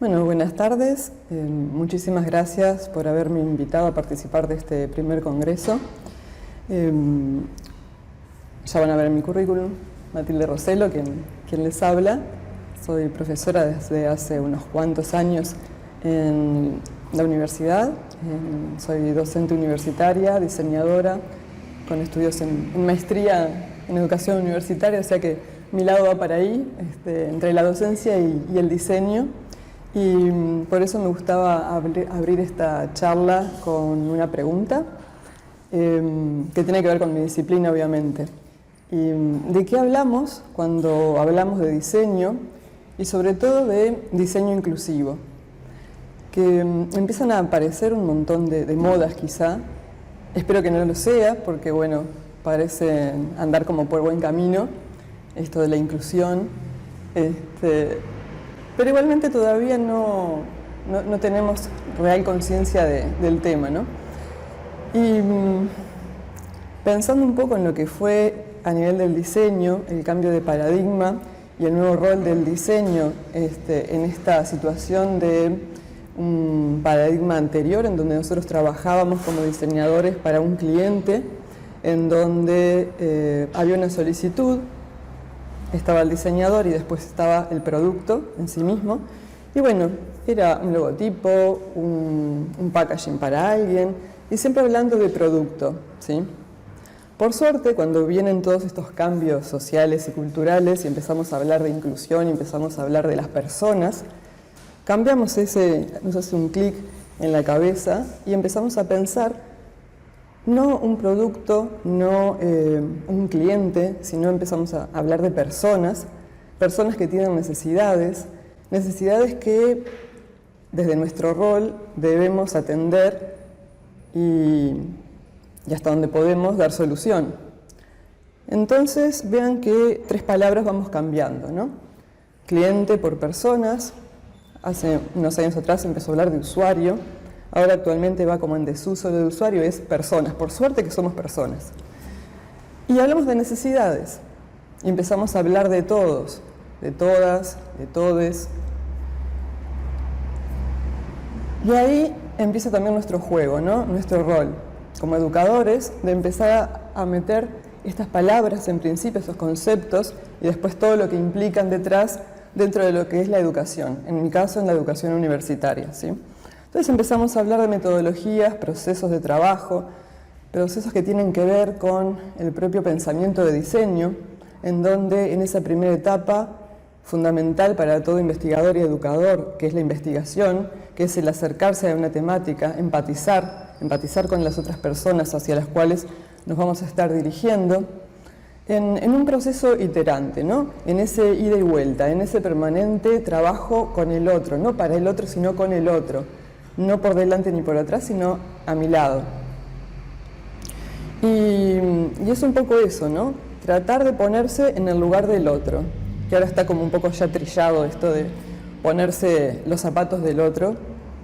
Bueno, buenas tardes. Muchísimas gracias por haberme invitado a participar de este primer congreso. Ya van a ver mi currículum. Matilde Roselo, quien les habla. Soy profesora desde hace unos cuantos años en la universidad. Soy docente universitaria, diseñadora, con estudios en maestría en educación universitaria, o sea que mi lado va para ahí, entre la docencia y el diseño. Y por eso me gustaba abrir esta charla con una pregunta que tiene que ver con mi disciplina, obviamente. Y ¿de qué hablamos cuando hablamos de diseño y sobre todo de diseño inclusivo? Que empiezan a aparecer un montón de modas quizá. Espero que no lo sea, porque bueno, parece andar como por buen camino, esto de la inclusión. Pero igualmente todavía no tenemos real conciencia del tema, ¿no? Y pensando un poco en lo que fue a nivel del diseño, el cambio de paradigma y el nuevo rol del diseño en esta situación de un paradigma anterior, en donde nosotros trabajábamos como diseñadores para un cliente, en donde había una solicitud, estaba el diseñador y después estaba el producto en sí mismo. Y bueno, era un logotipo, un packaging para alguien, y siempre hablando de producto, ¿sí? Por suerte, cuando vienen todos estos cambios sociales y culturales y empezamos a hablar de inclusión y empezamos a hablar de las personas, cambiamos nos hace un clic en la cabeza y empezamos a pensar no un producto, no un cliente, sino empezamos a hablar de personas que tienen necesidades que desde nuestro rol debemos atender y hasta donde podemos dar solución. Entonces vean que 3 palabras vamos cambiando, ¿no? Cliente por personas, hace unos años atrás empezó a hablar de usuario. Ahora actualmente va como en desuso de usuario, es personas. Por suerte que somos personas. Y hablamos de necesidades. Y empezamos a hablar de todos, de todas, de todes. Y ahí empieza también nuestro juego, ¿no? Nuestro rol como educadores, de empezar a meter estas palabras en principio, esos conceptos, y después todo lo que implican detrás, dentro de lo que es la educación. En mi caso, en la educación universitaria, ¿sí? Entonces empezamos a hablar de metodologías, procesos de trabajo, procesos que tienen que ver con el propio pensamiento de diseño, en donde en esa primera etapa, fundamental para todo investigador y educador, que es la investigación, que es el acercarse a una temática, empatizar con las otras personas hacia las cuales nos vamos a estar dirigiendo, en un proceso iterante, ¿no? En ese ida y vuelta, en ese permanente trabajo con el otro, no para el otro, sino con el otro. No por delante ni por atrás, sino a mi lado. Y es un poco eso, ¿no? Tratar de ponerse en el lugar del otro, que ahora está como un poco ya trillado esto de ponerse los zapatos del otro,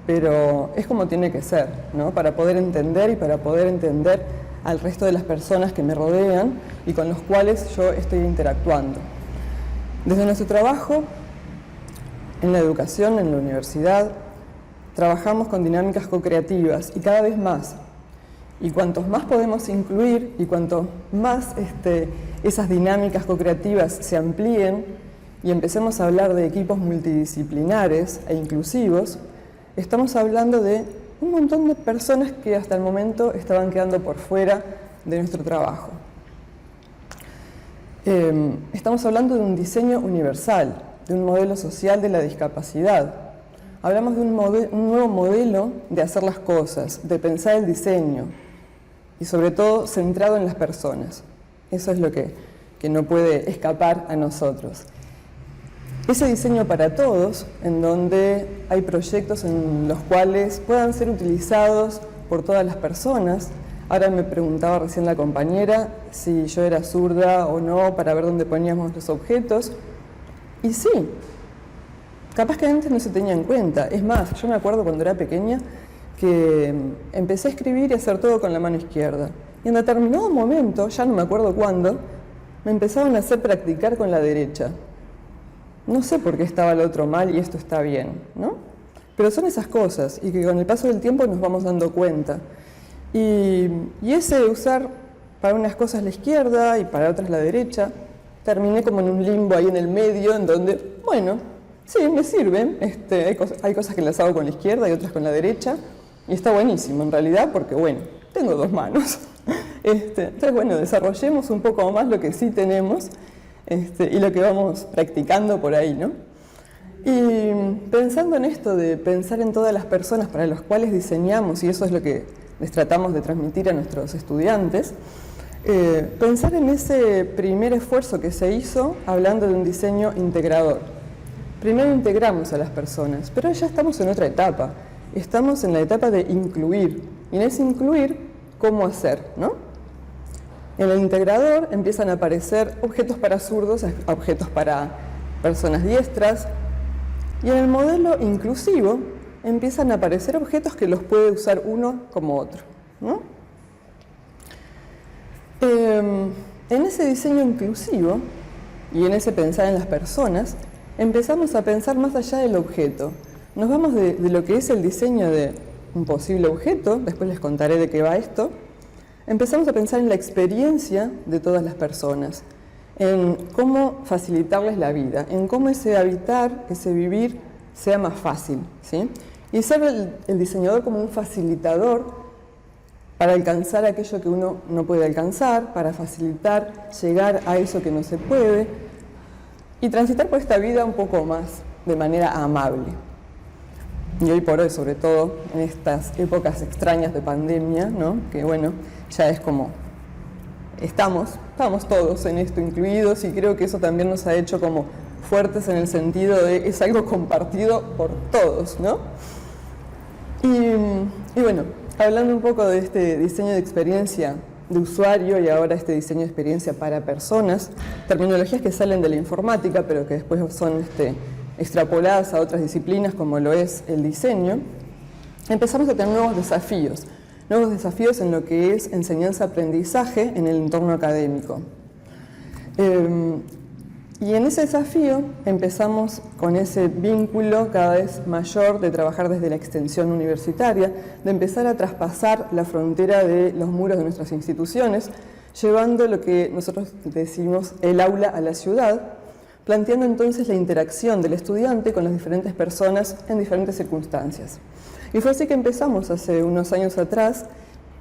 pero es como tiene que ser, ¿no? Para poder entender y para poder entender al resto de las personas que me rodean y con los cuales yo estoy interactuando. Desde nuestro trabajo, en la educación, en la universidad, trabajamos con dinámicas co-creativas y cada vez más. Y cuantos más podemos incluir y cuanto más esas dinámicas co-creativas se amplíen y empecemos a hablar de equipos multidisciplinares e inclusivos, estamos hablando de un montón de personas que hasta el momento estaban quedando por fuera de nuestro trabajo. Estamos hablando de un diseño universal, de un modelo social de la discapacidad. Hablamos de un nuevo modelo de hacer las cosas, de pensar el diseño y sobre todo centrado en las personas. Eso es lo que no puede escapar a nosotros. Ese diseño para todos, en donde hay proyectos en los cuales puedan ser utilizados por todas las personas. Ahora me preguntaba recién la compañera si yo era zurda o no para ver dónde poníamos los objetos. Y sí, capaz que antes no se tenía en cuenta. Es más, yo me acuerdo cuando era pequeña que empecé a escribir y a hacer todo con la mano izquierda. Y en determinado momento, ya no me acuerdo cuándo, me empezaban a hacer practicar con la derecha. no sé por qué estaba el otro mal y esto está bien, ¿no? Pero son esas cosas y que con el paso del tiempo nos vamos dando cuenta. Y ese de usar para unas cosas la izquierda y para otras la derecha, terminé como en un limbo ahí en el medio, en donde, bueno, sí, me sirven, hay cosas que las hago con la izquierda y otras con la derecha, y está buenísimo en realidad, porque bueno, tengo dos manos. Entonces, bueno, desarrollemos un poco más lo que sí tenemos y lo que vamos practicando por ahí, ¿no? Y pensando en esto de pensar en todas las personas para las cuales diseñamos, y eso es lo que les tratamos de transmitir a nuestros estudiantes, pensar en ese primer esfuerzo que se hizo hablando de un diseño integrador. Primero integramos a las personas, pero ya estamos en otra etapa. Estamos en la etapa de incluir. Y en ese incluir, ¿cómo hacer, no? En el integrador empiezan a aparecer objetos para zurdos, objetos para personas diestras. Y en el modelo inclusivo empiezan a aparecer objetos que los puede usar uno como otro, ¿no? En ese diseño inclusivo y en ese pensar en las personas, empezamos a pensar más allá del objeto. Nos vamos de lo que es el diseño de un posible objeto, después les contaré de qué va esto. Empezamos a pensar en la experiencia de todas las personas, en cómo facilitarles la vida, en cómo ese habitar, ese vivir, sea más fácil, ¿sí? Y ser el diseñador como un facilitador para alcanzar aquello que uno no puede alcanzar, para facilitar llegar a eso que no se puede y transitar por esta vida un poco más de manera amable. Y hoy por hoy, sobre todo en estas épocas extrañas de pandemia, ¿no? Que bueno, ya es como estamos todos en esto incluidos, y creo que eso también nos ha hecho como fuertes en el sentido de es algo compartido por todos, ¿no? Y bueno, hablando un poco de este diseño de experiencia de usuario y ahora este diseño de experiencia para personas, terminologías que salen de la informática pero que después son extrapoladas a otras disciplinas como lo es el diseño, empezamos a tener nuevos desafíos en lo que es enseñanza-aprendizaje en el entorno académico. Y en ese desafío empezamos con ese vínculo cada vez mayor de trabajar desde la extensión universitaria, de empezar a traspasar la frontera de los muros de nuestras instituciones, llevando lo que nosotros decimos el aula a la ciudad, planteando entonces la interacción del estudiante con las diferentes personas en diferentes circunstancias. Y fue así que empezamos hace unos años atrás,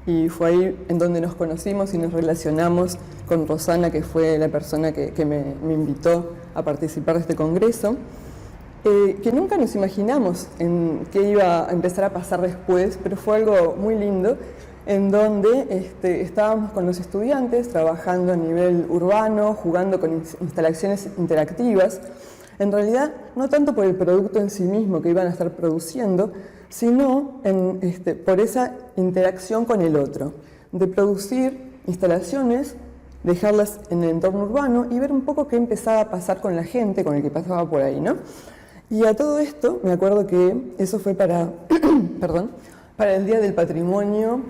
y fue ahí en donde nos conocimos y nos relacionamos con Rosana, que fue la persona que me invitó a participar de este congreso, que nunca nos imaginamos en qué iba a empezar a pasar después, pero fue algo muy lindo, en donde estábamos con los estudiantes trabajando a nivel urbano, jugando con instalaciones interactivas, en realidad no tanto por el producto en sí mismo que iban a estar produciendo, sino por esa interacción con el otro, de producir instalaciones, dejarlas en el entorno urbano y ver un poco qué empezaba a pasar con la gente, con el que pasaba por ahí, ¿no? Y a todo esto, me acuerdo que eso fue para, para el Día del Patrimonio,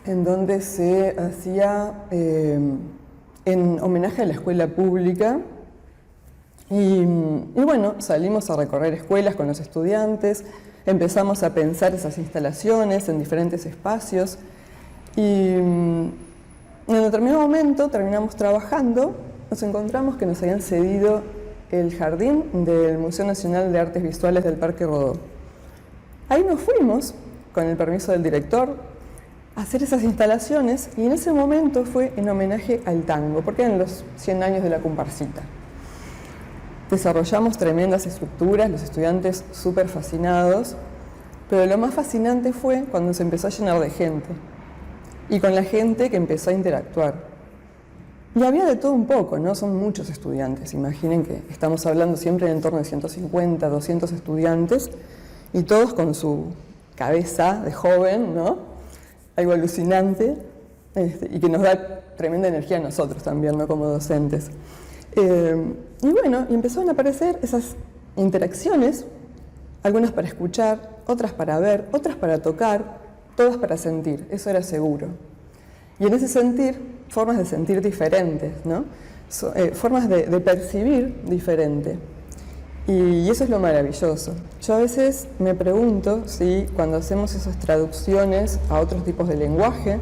en donde se hacía en homenaje a la escuela pública. Y bueno, salimos a recorrer escuelas con los estudiantes, empezamos a pensar esas instalaciones en diferentes espacios y en determinado momento terminamos trabajando, nos encontramos que nos habían cedido el jardín del Museo Nacional de Artes Visuales del Parque Rodó. Ahí nos fuimos, con el permiso del director, a hacer esas instalaciones, y en ese momento fue en homenaje al tango, porque eran los 100 años de la comparsita. Desarrollamos tremendas estructuras, los estudiantes súper fascinados, pero lo más fascinante fue cuando se empezó a llenar de gente, y con la gente que empezó a interactuar. Y había de todo un poco, ¿no? Son muchos estudiantes, imaginen que estamos hablando siempre en torno de 150, 200 estudiantes, y todos con su cabeza de joven, ¿no? Algo alucinante, y que nos da tremenda energía a nosotros también, ¿no? Como docentes. Y bueno, y empezaron a aparecer esas interacciones, algunas para escuchar, otras para ver, otras para tocar, todas para sentir, eso era seguro. Y en ese sentir, formas de sentir diferentes, ¿no? Formas de percibir diferente. Y eso es lo maravilloso. Yo a veces me pregunto si cuando hacemos esas traducciones a otros tipos de lenguaje,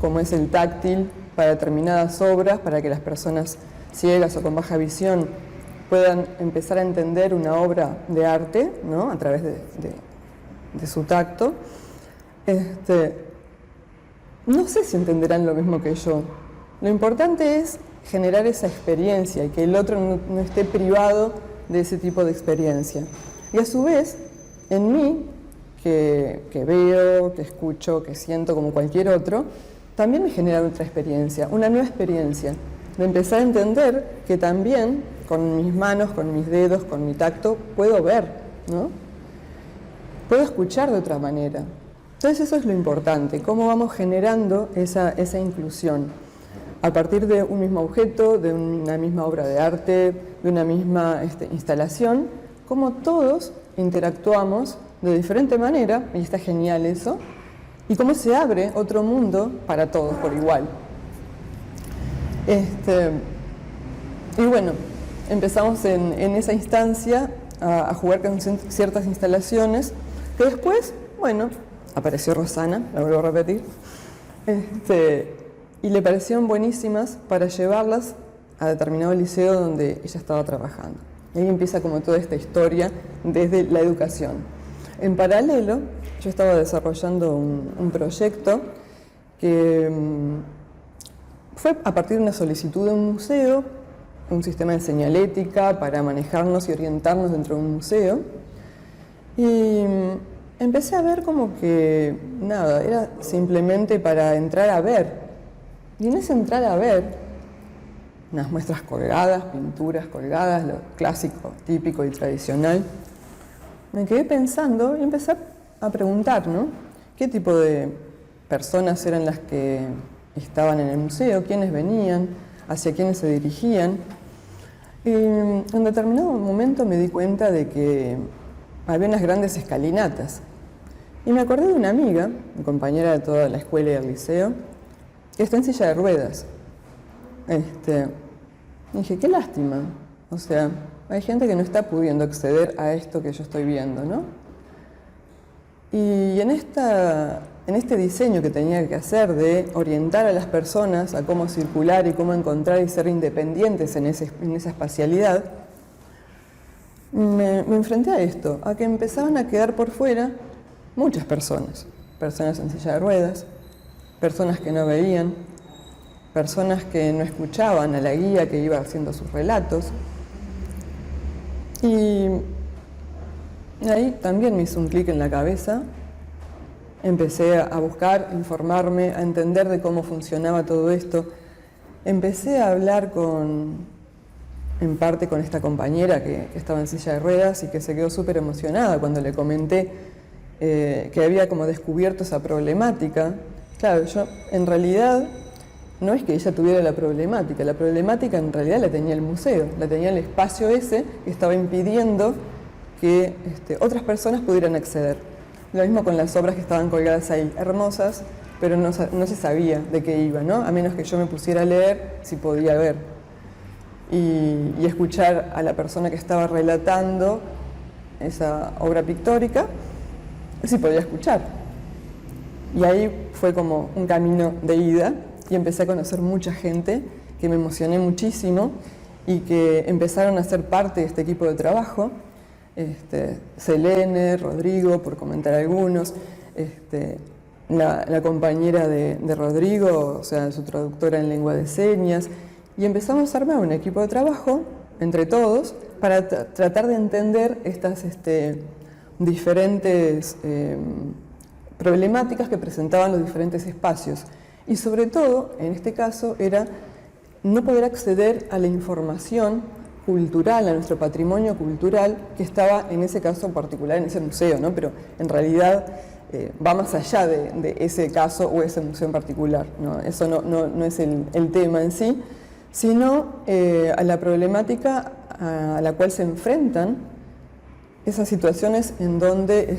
como es el táctil para determinadas obras, para que las personas ciegas o con baja visión puedan empezar a entender una obra de arte, ¿no? A través de su tacto, no sé si entenderán lo mismo que yo. Lo importante es generar esa experiencia y que el otro no esté privado de ese tipo de experiencia. Y a su vez, en mí, que veo, que escucho, que siento como cualquier otro, también me genera otra experiencia, una nueva experiencia, de empezar a entender que también con mis manos, con mis dedos, con mi tacto, puedo ver, ¿no? Puedo escuchar de otra manera. Entonces eso es lo importante, cómo vamos generando esa inclusión a partir de un mismo objeto, de una misma obra de arte, de una misma instalación, cómo todos interactuamos de diferente manera, y está genial eso, y cómo se abre otro mundo para todos por igual. Y bueno, empezamos en esa instancia a jugar con ciertas instalaciones, que después, bueno, apareció Rosana, la vuelvo a repetir, y le parecieron buenísimas para llevarlas a determinado liceo donde ella estaba trabajando. Y ahí empieza como toda esta historia desde la educación. En paralelo, yo estaba desarrollando un proyecto que fue a partir de una solicitud de un museo, un sistema de señalética para manejarnos y orientarnos dentro de un museo. Y empecé a ver como que nada, era simplemente para entrar a ver. Y en ese entrar a ver, unas muestras colgadas, pinturas colgadas, lo clásico, típico y tradicional, me quedé pensando y empecé a preguntar, ¿no? ¿Qué tipo de personas eran las que estaban en el museo? ¿Quiénes venían? ¿Hacia quiénes se dirigían? Y en determinado momento me di cuenta de que había unas grandes escalinatas. Y me acordé de una amiga, mi compañera de toda la escuela y el liceo, que está en silla de ruedas. Y dije, qué lástima. O sea, hay gente que no está pudiendo acceder a esto que yo estoy viendo, ¿no? Y en este diseño que tenía que hacer de orientar a las personas a cómo circular y cómo encontrar y ser independientes en esa espacialidad, me enfrenté a esto, a que empezaban a quedar por fuera muchas personas. Personas en silla de ruedas, personas que no veían, personas que no escuchaban a la guía que iba haciendo sus relatos. Y ahí también me hizo un clic en la cabeza. Empecé a buscar, a informarme, a entender de cómo funcionaba todo esto. Empecé a hablar en parte con esta compañera que estaba en silla de ruedas y que se quedó súper emocionada cuando le comenté que había como descubierto esa problemática. Claro, yo en realidad no es que ella tuviera la problemática en realidad la tenía el museo, la tenía el espacio ese que estaba impidiendo que otras personas pudieran acceder. Lo mismo con las obras que estaban colgadas ahí, hermosas, pero no se sabía de qué iba, ¿no? A menos que yo me pusiera a leer si podía ver y escuchar a la persona que estaba relatando esa obra pictórica, si podía escuchar. Y ahí fue como un camino de ida y empecé a conocer mucha gente que me emocioné muchísimo y que empezaron a ser parte de este equipo de trabajo. Selene, Rodrigo, por comentar algunos, la compañera de Rodrigo, o sea, su traductora en lengua de señas, y empezamos a armar un equipo de trabajo entre todos para tratar de entender estas diferentes problemáticas que presentaban los diferentes espacios. Y sobre todo, en este caso, era no poder acceder a la información cultural, a nuestro patrimonio cultural que estaba en ese caso particular, en ese museo, ¿no? Pero en realidad va más allá de ese caso o ese museo en particular, ¿no? Eso no es el tema en sí, sino a la problemática a la cual se enfrentan esas situaciones en donde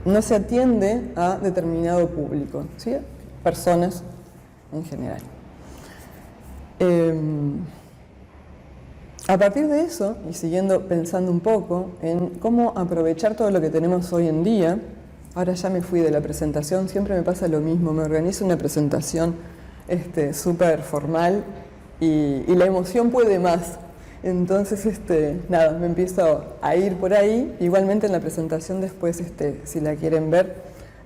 no se atiende a determinado público, ¿sí? Personas en general. A partir de eso, y siguiendo pensando un poco en cómo aprovechar todo lo que tenemos hoy en día, ahora ya me fui de la presentación, siempre me pasa lo mismo, me organizo una presentación súper formal y la emoción puede más. Entonces, nada, me empiezo a ir por ahí. Igualmente en la presentación después, si la quieren ver,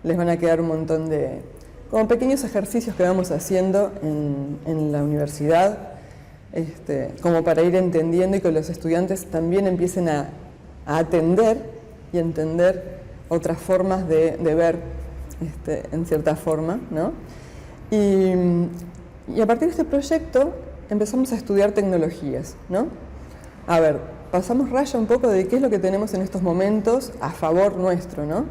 les van a quedar un montón de como pequeños ejercicios que vamos haciendo en la universidad, como para ir entendiendo y que los estudiantes también empiecen a atender y entender otras formas de ver, en cierta forma, ¿no? Y a partir de este proyecto empezamos a estudiar tecnologías, ¿no? A ver, pasamos raya un poco de qué es lo que tenemos en estos momentos a favor nuestro, ¿no?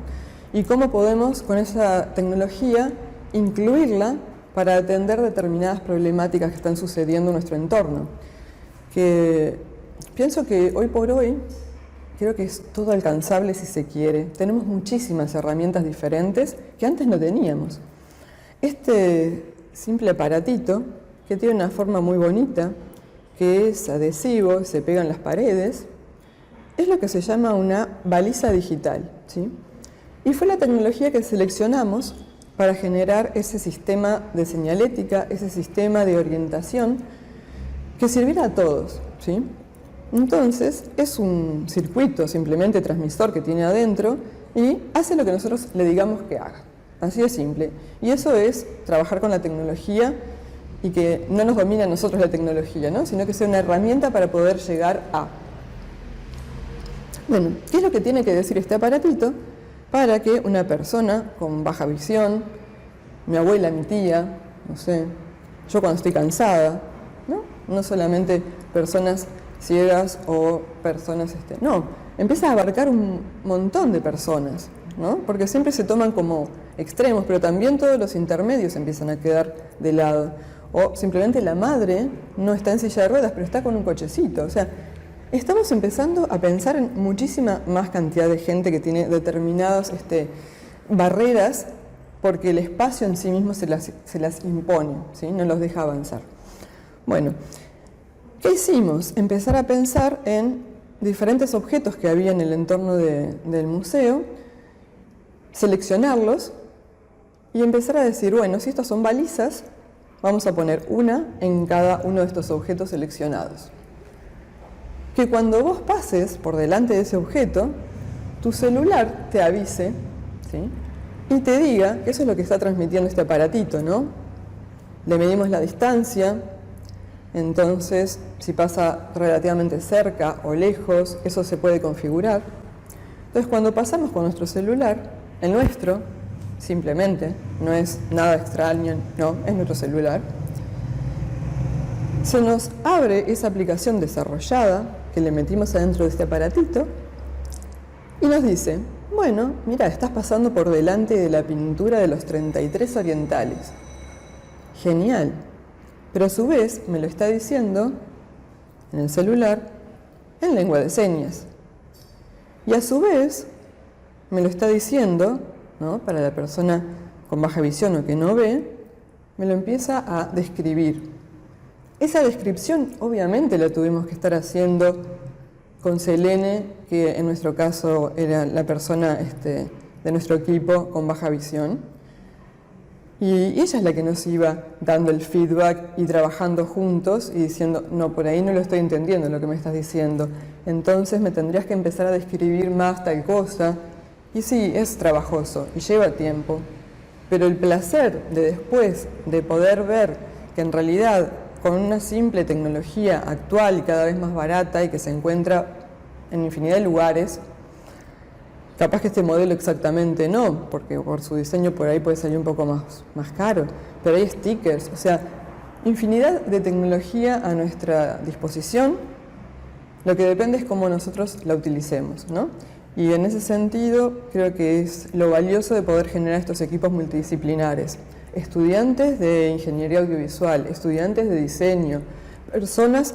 Y cómo podemos con esa tecnología incluirla para atender determinadas problemáticas que están sucediendo en nuestro entorno. Que pienso que hoy por hoy creo que es todo alcanzable si se quiere. Tenemos muchísimas herramientas diferentes que antes no teníamos. Este simple aparatito, que tiene una forma muy bonita, que es adhesivo, se pega en las paredes, es lo que se llama una baliza digital, ¿sí? Y fue la tecnología que seleccionamos para generar ese sistema de señalética, ese sistema de orientación que sirviera a todos, ¿sí? Entonces, es un circuito simplemente transmisor que tiene adentro y hace lo que nosotros le digamos que haga. Así de simple. Y eso es trabajar con la tecnología y que no nos domine a nosotros la tecnología, ¿no? Sino que sea una herramienta para poder llegar a. Bueno, ¿qué es lo que tiene que decir este aparatito para que una persona con baja visión, mi abuela, mi tía, no sé, yo cuando estoy cansada, ¿no? No solamente personas ciegas o personas, no, empieza a abarcar un montón de personas, ¿no? Porque siempre se toman como extremos, pero también todos los intermedios empiezan a quedar de lado. O simplemente la madre no está en silla de ruedas, pero está con un cochecito. O sea, estamos empezando a pensar en muchísima más cantidad de gente que tiene determinadas barreras porque el espacio en sí mismo se las impone, ¿sí? No los deja avanzar. Bueno, ¿qué hicimos? Empezar a pensar en diferentes objetos que había en el entorno del museo, seleccionarlos y empezar a decir, bueno, si estos son balizas, vamos a poner una en cada uno de estos objetos seleccionados. Que cuando vos pases por delante de ese objeto, tu celular te avise, ¿sí? Y te diga que eso es lo que está transmitiendo este aparatito, ¿no? Le medimos la distancia, entonces si pasa relativamente cerca o lejos, eso se puede configurar. Entonces cuando pasamos con nuestro celular, el nuestro, simplemente, no es nada extraño, no, es nuestro celular, se nos abre esa aplicación desarrollada que le metimos adentro de este aparatito y nos dice, bueno, mira, estás pasando por delante de la pintura de los 33 orientales. Genial. Pero a su vez me lo está diciendo en el celular en lengua de señas. Y a su vez me lo está diciendo, ¿no? Para la persona con baja visión o que no ve, me lo empieza a describir. Esa descripción obviamente la tuvimos que estar haciendo con Selene, que en nuestro caso era la persona de nuestro equipo con baja visión. Y ella es la que nos iba dando el feedback y trabajando juntos y diciendo, no, por ahí no lo estoy entendiendo lo que me estás diciendo. Entonces me tendrías que empezar a describir más tal cosa. Y sí, es trabajoso y lleva tiempo. Pero el placer de después de poder ver que en realidad con una simple tecnología actual y cada vez más barata y que se encuentra en infinidad de lugares, capaz que este modelo exactamente no, porque por su diseño por ahí puede salir un poco más caro, pero hay stickers, o sea, infinidad de tecnología a nuestra disposición, lo que depende es cómo nosotros la utilicemos, ¿no? Y en ese sentido creo que es lo valioso de poder generar estos equipos multidisciplinares. Estudiantes de ingeniería audiovisual, estudiantes de diseño, personas,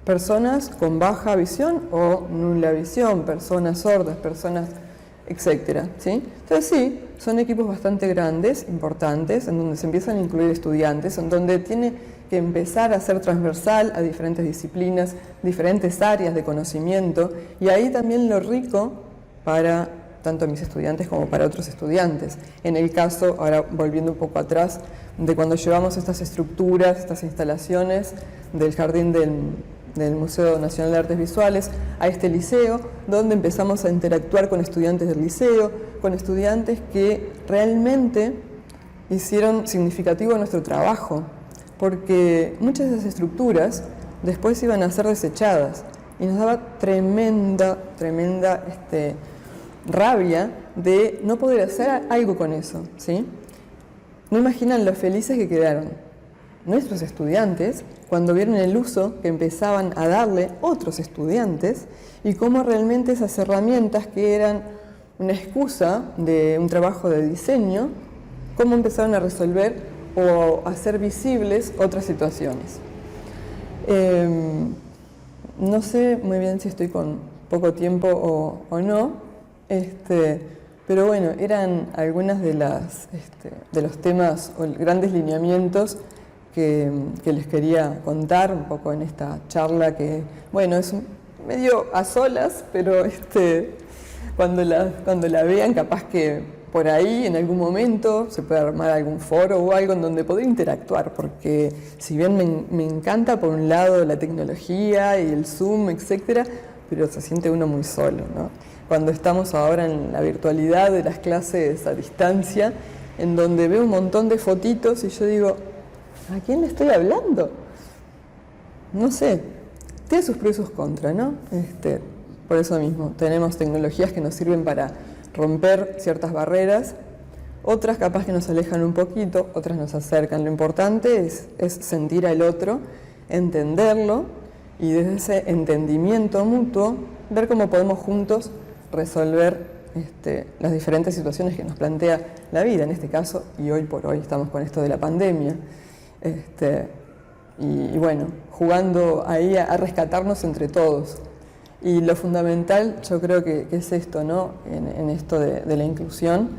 personas con baja visión o nula visión, personas sordas, personas, etcétera, ¿sí? Entonces sí, son equipos bastante grandes, importantes, en donde se empiezan a incluir estudiantes, en donde tiene que empezar a ser transversal a diferentes disciplinas, diferentes áreas de conocimiento, y ahí también lo rico para tanto mis estudiantes como para otros estudiantes. En el caso, ahora volviendo un poco atrás, de cuando llevamos estas estructuras, estas instalaciones del jardín del Museo Nacional de Artes Visuales a este liceo, donde empezamos a interactuar con estudiantes del liceo, con estudiantes que realmente hicieron significativo nuestro trabajo, porque muchas de esas estructuras después iban a ser desechadas y nos daba tremenda rabia de no poder hacer algo con eso, ¿sí? No imaginan lo felices que quedaron nuestros estudiantes cuando vieron el uso que empezaban a darle otros estudiantes y cómo realmente esas herramientas que eran una excusa de un trabajo de diseño, cómo empezaron a resolver o a hacer visibles otras situaciones. No sé muy bien si estoy con poco tiempo o no, pero bueno, eran algunas de los temas o grandes lineamientos que les quería contar un poco en esta charla que, bueno, es medio a solas, pero cuando la vean, capaz que por ahí en algún momento se puede armar algún foro o algo en donde poder interactuar, porque si bien me encanta por un lado la tecnología y el Zoom, etcétera, pero se siente uno muy solo, ¿no? Cuando estamos ahora en la virtualidad de las clases a distancia, en donde veo un montón de fotitos y yo digo, ¿a quién le estoy hablando? No sé, tiene sus pros y sus contras, ¿no? Por eso mismo, tenemos tecnologías que nos sirven para romper ciertas barreras, otras capaz que nos alejan un poquito, otras nos acercan. Lo importante es sentir al otro, entenderlo y desde ese entendimiento mutuo ver cómo podemos juntos resolver las diferentes situaciones que nos plantea la vida, en este caso, y hoy por hoy estamos con esto de la pandemia. Y bueno, jugando ahí a rescatarnos entre todos. Y lo fundamental yo creo que es esto, ¿no? En esto de la inclusión,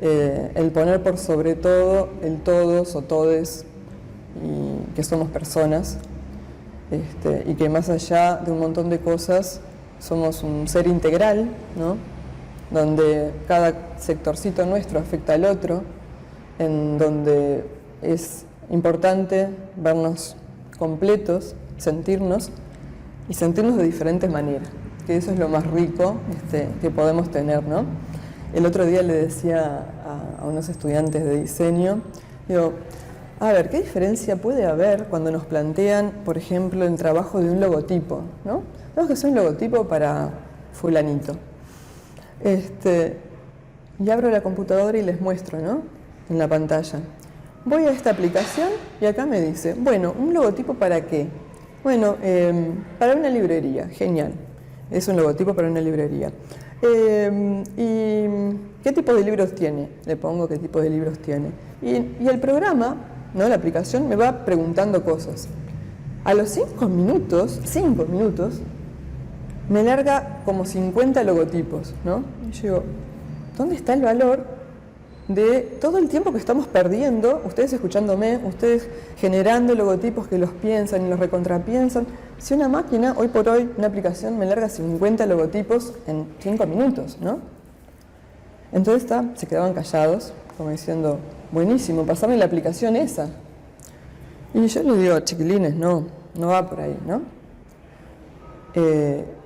el poner por sobre todo el todos o todes, y que somos personas, y que más allá de un montón de cosas somos un ser integral, ¿no? Donde cada sectorcito nuestro afecta al otro, en donde es importante vernos completos, sentirnos de diferentes maneras, que eso es lo más rico que podemos tener, ¿no? El otro día le decía a unos estudiantes de diseño, digo, a ver, ¿qué diferencia puede haber cuando nos plantean, por ejemplo, el trabajo de un logotipo, ¿no? Tenemos que hacer un logotipo para fulanito. Y abro la computadora y les muestro, ¿no? En la pantalla. Voy a esta aplicación y acá me dice, bueno, ¿un logotipo para qué? Bueno, para una librería, genial. Es un logotipo para una librería. ¿Y qué tipo de libros tiene? Le pongo qué tipo de libros tiene. Y el programa, ¿no? La aplicación me va preguntando cosas. A los 5 minutos, me larga como 50 logotipos, ¿no? Y yo digo, ¿dónde está el valor de todo el tiempo que estamos perdiendo, ustedes escuchándome, ustedes generando logotipos que los piensan y los recontrapiensan? Si una máquina, hoy por hoy, una aplicación me larga 50 logotipos en 5 minutos, ¿no? Entonces se quedaban callados, como diciendo, buenísimo, pasame la aplicación esa. Y yo les digo, chiquilines, no va por ahí, ¿no?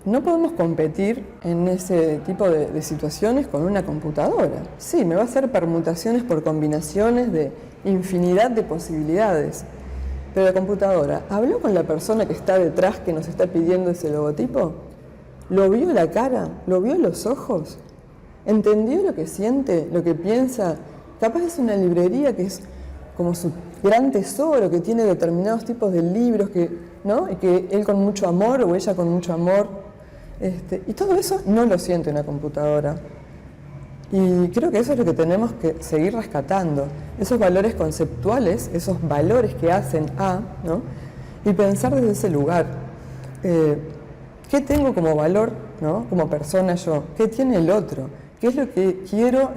No podemos competir en ese tipo de situaciones con una computadora. Sí, me va a hacer permutaciones por combinaciones de infinidad de posibilidades. Pero la computadora, ¿habló con la persona que está detrás que nos está pidiendo ese logotipo? ¿Lo vio la cara? ¿Lo vio los ojos? ¿Entendió lo que siente, lo que piensa? Capaz es una librería que es como su gran tesoro, que tiene determinados tipos de libros, ¿no? Y que él con mucho amor o ella con mucho amor. Y todo eso no lo siente una computadora. Y creo que eso es lo que tenemos que seguir rescatando. Esos valores conceptuales, esos valores que hacen ¿no? Y pensar desde ese lugar. ¿Qué tengo como valor, ¿no? Como persona yo? ¿Qué tiene el otro? ¿Qué es lo que quiero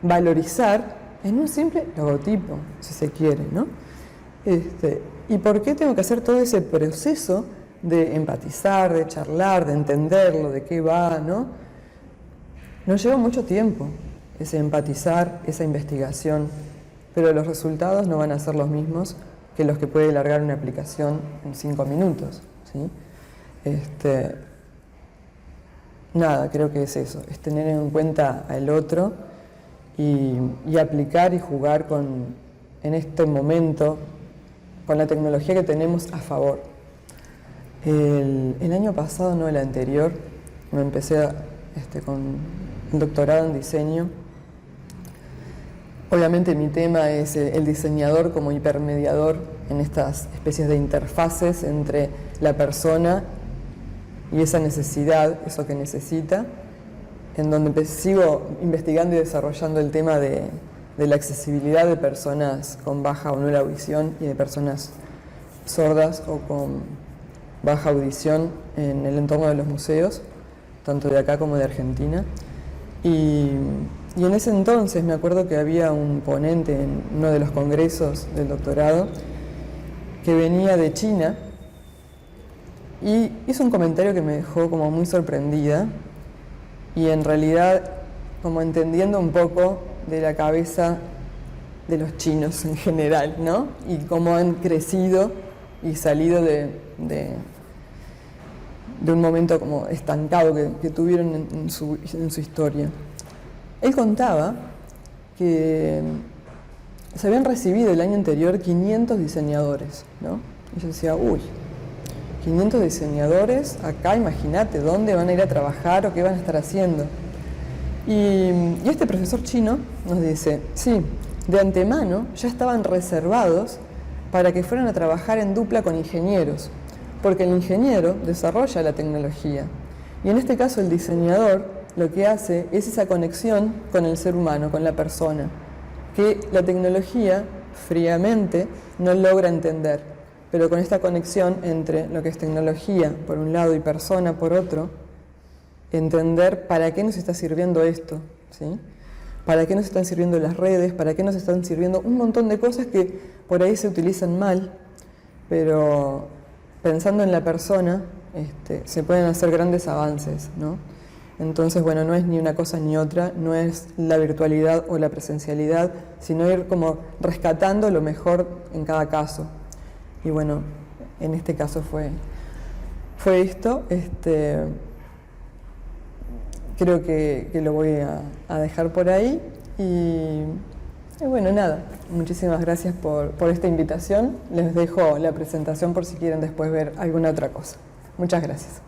valorizar en un simple logotipo, si se quiere, ¿no? ¿Y por qué tengo que hacer todo ese proceso de empatizar, de charlar, de entenderlo, de qué va, ¿no? Nos lleva mucho tiempo ese empatizar, esa investigación, pero los resultados no van a ser los mismos que los que puede largar una aplicación en 5 minutos, ¿sí? Nada, creo que es eso, es tener en cuenta al otro y aplicar y jugar en este momento con la tecnología que tenemos a favor. El año pasado, no el anterior, me empecé con un doctorado en diseño. Obviamente mi tema es el diseñador como hipermediador en estas especies de interfaces entre la persona y esa necesidad, eso que necesita, en donde sigo investigando y desarrollando el tema de la accesibilidad de personas con baja o nula audición y de personas sordas o con baja audición en el entorno de los museos, tanto de acá como de Argentina. Y en ese entonces me acuerdo que había un ponente en uno de los congresos del doctorado que venía de China y hizo un comentario que me dejó como muy sorprendida y en realidad como entendiendo un poco de la cabeza de los chinos en general, ¿no? Y cómo han crecido y salido de un momento como estancado que tuvieron en su historia. Él contaba que se habían recibido el año anterior 500 diseñadores, ¿no? Y yo decía, uy, 500 diseñadores acá, imagínate, ¿dónde van a ir a trabajar o qué van a estar haciendo? Y este profesor chino nos dice, sí, de antemano ya estaban reservados para que fueran a trabajar en dupla con ingenieros, porque el ingeniero desarrolla la tecnología y en este caso el diseñador lo que hace es esa conexión con el ser humano, con la persona, que la tecnología fríamente no logra entender, pero con esta conexión entre lo que es tecnología por un lado y persona por otro, entender para qué nos está sirviendo esto, ¿sí? Para qué nos están sirviendo las redes, para qué nos están sirviendo un montón de cosas que por ahí se utilizan mal, pero pensando en la persona se pueden hacer grandes avances, ¿no? Entonces, bueno, no es ni una cosa ni otra, no es la virtualidad o la presencialidad, sino ir como rescatando lo mejor en cada caso. Y bueno, en este caso fue esto. Creo que lo voy a dejar por ahí. Y bueno, nada, muchísimas gracias por esta invitación. Les dejo la presentación por si quieren después ver alguna otra cosa. Muchas gracias.